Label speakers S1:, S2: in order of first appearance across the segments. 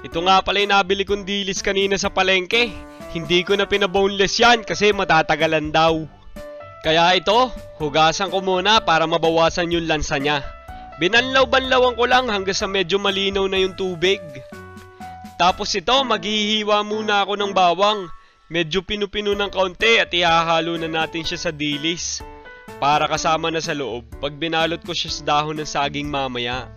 S1: Ito nga pala yung nabili kong dilis kanina sa palengke. Hindi ko na pinaboneless yan kasi matatagalan daw. Kaya ito, hugasan ko muna para mabawasan yung lansa niya. Binanlaw-banlawan ko lang hanggang sa medyo malinaw na yung tubig. Tapos ito, maghihiwa muna ako ng bawang. Medyo pinu-pino ng kaunti at ihahalo na natin siya sa dilis. Para kasama na sa loob pag binalot ko siya sa dahon ng saging mamaya.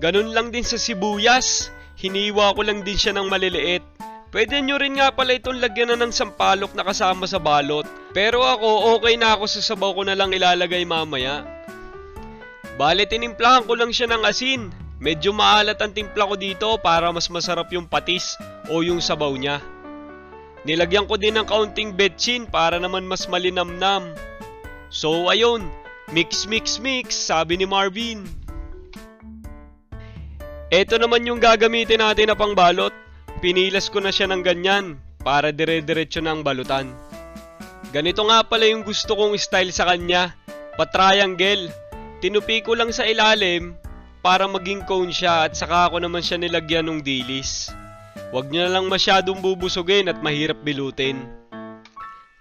S1: Ganun lang din sa sibuyas. Hiniwa ko lang din siya ng maliliit. Pwede nyo rin nga pala itong lagyan na ng sampalok na kasama sa balot. Pero ako, okay na ako sa sabaw ko na lang ilalagay mamaya. Bale, tinimplahan ko lang siya ng asin. Medyo maalat ang timpla ko dito para mas masarap yung patis o yung sabaw niya. Nilagyan ko din ng kaunting betchin para naman mas malinamnam. So ayun, mix mix mix, sabi ni Marvin. Ito naman yung gagamitin natin na pangbalot. Pinilas ko na siya ng ganyan para dire-diretso na ang balutan. Ganito nga pala yung gusto kong style sa kanya, pa-triangle. Tinupi ko lang sa ilalim para maging cone siya at saka ako naman siya nilagyan ng dilis. Huwag nyo na lang masyadong bubusugin at mahirap bilutin.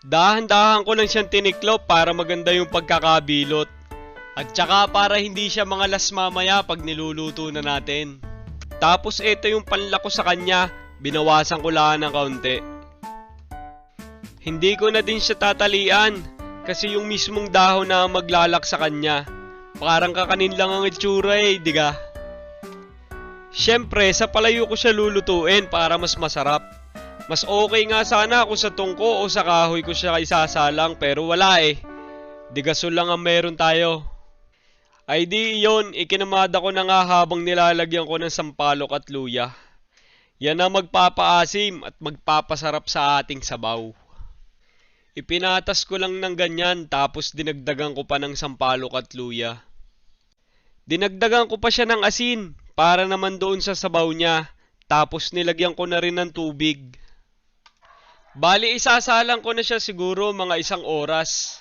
S1: Dahan-dahan ko lang siyang tiniklop para maganda yung pagkakabilot. At saka para hindi siya mangalas mamaya pag niluluto na natin. Tapos ito yung panlako sa kanya, binawasan ko lang ng kaunti. Hindi ko na din siya tatalian kasi yung mismong dahon na maglalak sa kanya. Parang kakanin lang ang itsura diga? Siyempre, sa palayo ko siya lulutuin para mas masarap. Mas okay nga sana kung sa tungko o sa kahoy ko siya isasalang pero wala Di gasol lang ang meron tayo. Ay di yun, ikinamada ko na nga habang nilalagyan ko ng sampalok at luya. Yan ang magpapaasim at magpapasarap sa ating sabaw. Ipinatas ko lang ng ganyan tapos dinagdagan ko pa ng sampalok at luya. Dinagdagan ko pa siya ng asin para naman doon sa sabaw niya tapos nilagyan ko na rin ng tubig. Bali isasalang ko na siya siguro mga 1 oras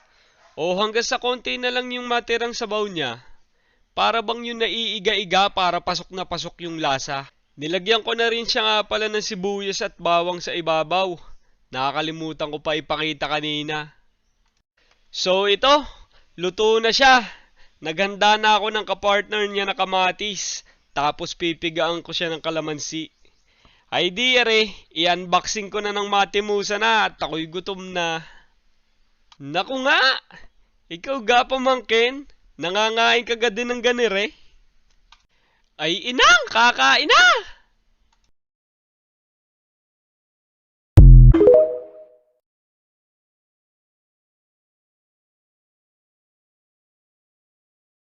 S1: o hanggang sa konti na lang yung matirang sabaw niya. Para bang yung naiiga-iga para pasok na pasok yung lasa. Nilagyan ko na rin siya nga pala ng sibuyas at bawang sa ibabaw. Nakakalimutan ko pa ipakita kanina. So ito, luto na siya. Naghanda na ako ng kapartner niya na kamatis. Tapos pipigaan ko siya ng kalamansi. Ay di i-unboxing ko na ng matimusa na at ako'y gutom na. Naku nga, ikaw ga pamangkin, nangangain ka din ng ganire. Ay inang, kakain na!